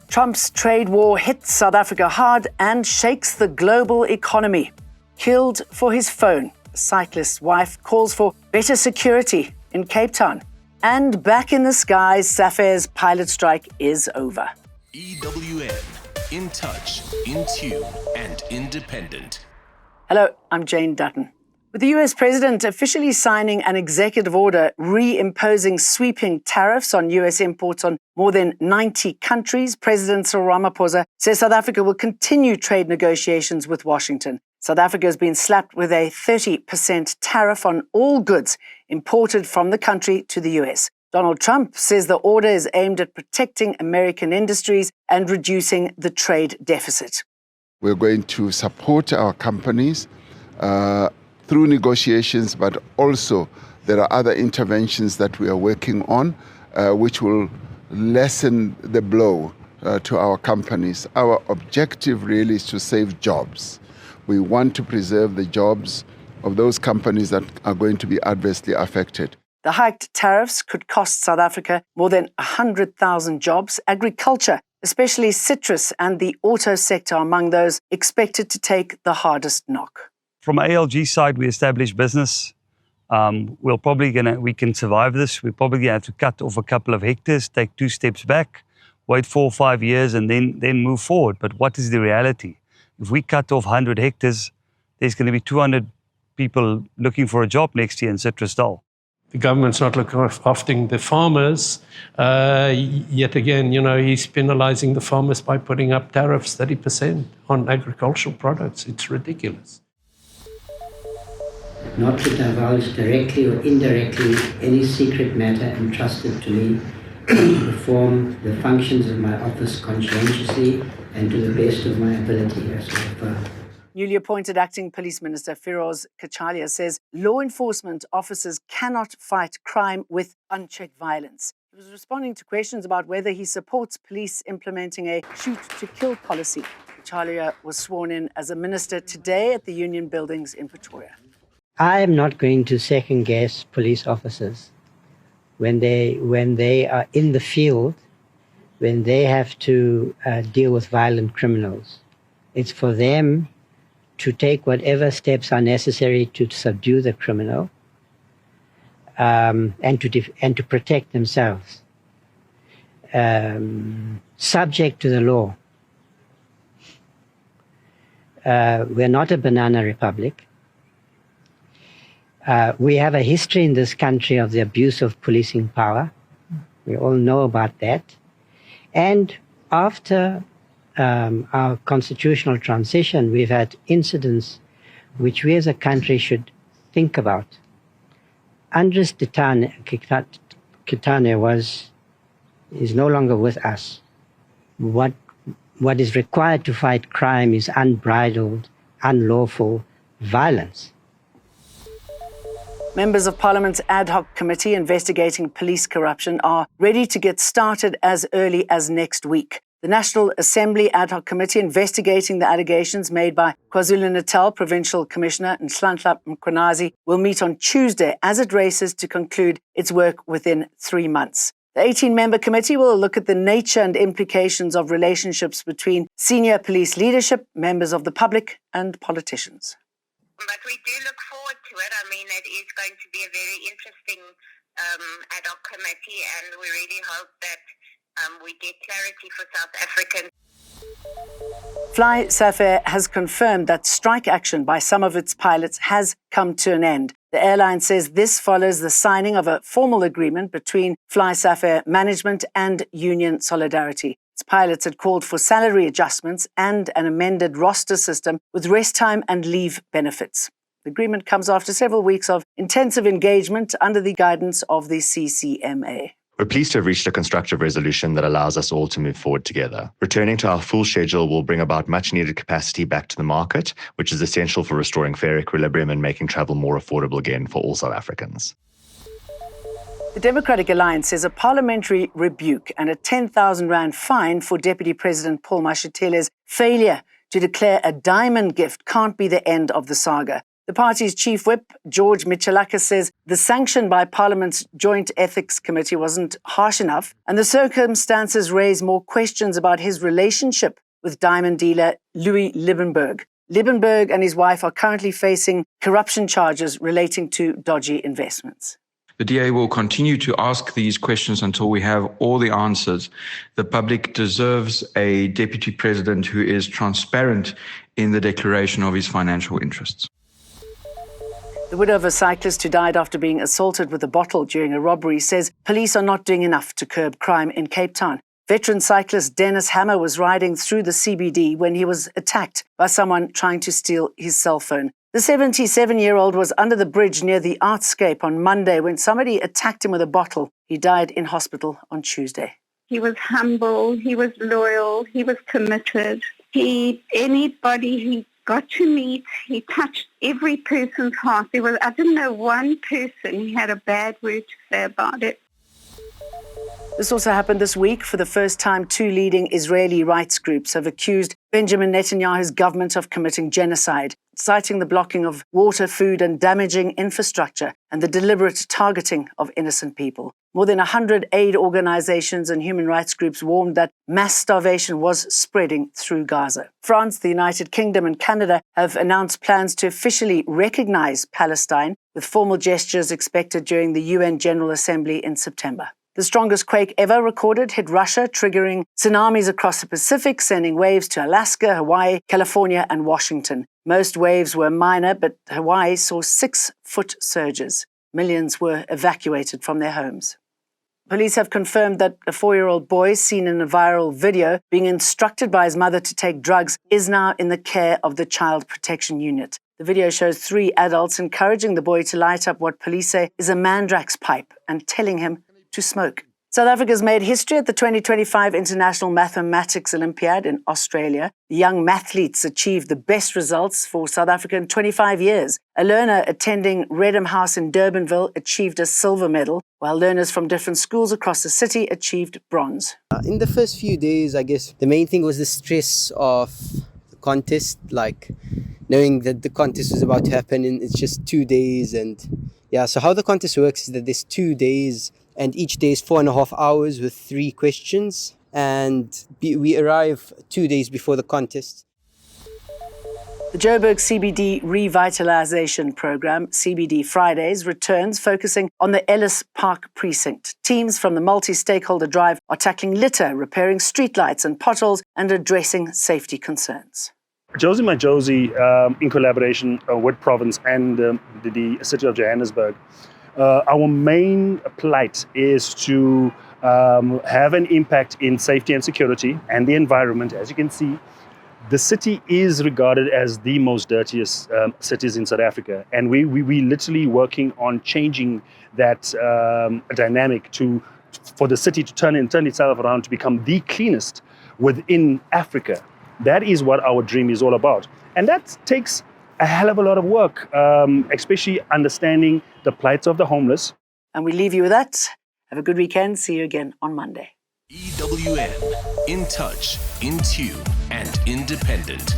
Trump's trade war hits South Africa hard and shakes the global economy. Killed for his phone, a cyclist's wife calls for better security in Cape Town. And back in the skies, SAFAIR's pilot strike is over. EWN, in touch, in tune, and independent. Hello, I'm Jane Dutton. With the US President officially signing an executive order reimposing sweeping tariffs on US imports on more than 90 countries, President Cyril Ramaphosa says South Africa will continue trade negotiations with Washington. South Africa has been slapped with a 30% tariff on all goods imported from the country to the US. Donald Trump says the order is aimed at protecting American industries and reducing the trade deficit. We're going to support our companies through negotiations, but also there are other interventions that we are working on which will lessen the blow to our companies. Our objective really is to save jobs. We want to preserve the jobs of those companies that are going to be adversely affected. The hiked tariffs could cost South Africa more than 100,000 jobs. Agriculture, especially citrus and the auto sector, are among those expected to take the hardest knock. From ALG side, we established business. We can survive this. We're probably going to have to cut off a couple of hectares, take 2 steps back, wait 4 or 5 years, and then move forward. But what is the reality? If we cut off 100 hectares, there's going to be 200 people looking for a job next year in Citrusdal. The government's not looking after the farmers. Yet again, he's penalizing the farmers by putting up tariffs 30% on agricultural products. It's ridiculous. Not to divulge directly or indirectly any secret matter entrusted to me, to perform the functions of my office conscientiously and to the best of my ability. Newly appointed Acting Police Minister Firoz Cachalia says law enforcement officers cannot fight crime with unchecked violence. He was responding to questions about whether he supports police implementing a shoot-to-kill policy. Cachalia was sworn in as a minister today at the Union Buildings in Pretoria. I am not going to second-guess police officers when they are in the field, when they have to deal with violent criminals. It's for them to take whatever steps are necessary to subdue the criminal and to protect themselves, subject to the law. We're not a banana republic. We have a history in this country of the abuse of policing power. We all know about that. And after our constitutional transition, we've had incidents which we as a country should think about. Andries Kitane is no longer with us. What is required to fight crime is unbridled, unlawful violence. Members of Parliament's ad hoc committee investigating police corruption are ready to get started as early as next week. The National Assembly ad hoc committee investigating the allegations made by KwaZulu-Natal Provincial Commissioner Nhlanhla Mkhwanazi will meet on Tuesday as it races to conclude its work within 3 months. The 18-member committee will look at the nature and implications of relationships between senior police leadership, members of the public and politicians. But we do look forward to it. I mean, it is going to be a very interesting ad hoc committee, and we really hope that we get clarity for South Africans. Fly SAFAIR has confirmed that strike action by some of its pilots has come to an end. The airline says this follows the signing of a formal agreement between Fly SAFAIR management and Union Solidarity. Its pilots had called for salary adjustments and an amended roster system with rest time and leave benefits. The agreement comes after several weeks of intensive engagement under the guidance of the CCMA. We're pleased to have reached a constructive resolution that allows us all to move forward together. Returning to our full schedule will bring about much-needed capacity back to the market, which is essential for restoring fair equilibrium and making travel more affordable again for all South Africans. The Democratic Alliance says a parliamentary rebuke and a 10,000 rand fine for Deputy President Paul Mashatele's failure to declare a diamond gift can't be the end of the saga. The party's chief whip, George Michalaka, says the sanction by Parliament's Joint Ethics Committee wasn't harsh enough, and the circumstances raise more questions about his relationship with diamond dealer Louis Liebenberg. Liebenberg and his wife are currently facing corruption charges relating to dodgy investments. The DA will continue to ask these questions until we have all the answers. The public deserves a deputy president who is transparent in the declaration of his financial interests. The widow of a cyclist who died after being assaulted with a bottle during a robbery says police are not doing enough to curb crime in Cape Town. Veteran cyclist Dennis Hammer was riding through the CBD when he was attacked by someone trying to steal his cell phone. The 77-year-old was under the bridge near the Artscape on Monday when somebody attacked him with a bottle. He died in hospital on Tuesday. He was humble, he was loyal, he was committed. Anybody he got to meet, he touched every person's heart. I didn't know one person he had a bad word to say about it. This also happened this week. For the first time, two leading Israeli rights groups have accused Benjamin Netanyahu's government of committing genocide, citing the blocking of water, food and damaging infrastructure and the deliberate targeting of innocent people. More than 100 aid organizations and human rights groups warned that mass starvation was spreading through Gaza. France, the United Kingdom and Canada have announced plans to officially recognize Palestine, with formal gestures expected during the UN General Assembly in September. The strongest quake ever recorded hit Russia, triggering tsunamis across the Pacific, sending waves to Alaska, Hawaii, California and Washington. Most waves were minor, but Hawaii saw 6-foot surges. Millions were evacuated from their homes. Police have confirmed that a 4-year-old boy seen in a viral video being instructed by his mother to take drugs is now in the care of the Child Protection Unit. The video shows 3 adults encouraging the boy to light up what police say is a mandrax pipe and telling him to smoke. South Africa's made history at the 2025 International Mathematics Olympiad in Australia. The young mathletes achieved the best results for South Africa in 25 years. A learner attending Redham House in Durbanville achieved a silver medal, while learners from different schools across the city achieved bronze. In the first few days, I guess the main thing was the stress of the contest, like knowing that the contest was about to happen and it's just 2 days. And yeah, so how the contest works is that there's 2 days and each day is 4.5 hours with 3 questions. And we arrive 2 days before the contest. The Joburg CBD Revitalization Program, CBD Fridays, returns focusing on the Ellis Park precinct. Teams from the multi-stakeholder drive are tackling litter, repairing streetlights and potholes, and addressing safety concerns. Josie My Josie, in collaboration with Province and the City of Johannesburg, our main plight is to have an impact in safety and security and the environment. As you can see, the city is regarded as the most dirtiest cities in South Africa, and we literally working on changing that dynamic for the city to turn itself around to become the cleanest within Africa. That is what our dream is all about, and that takes a hell of a lot of work, especially understanding the plights of the homeless. And we leave you with that. Have a good weekend. See you again on Monday. EWN, in touch, in tune, and independent.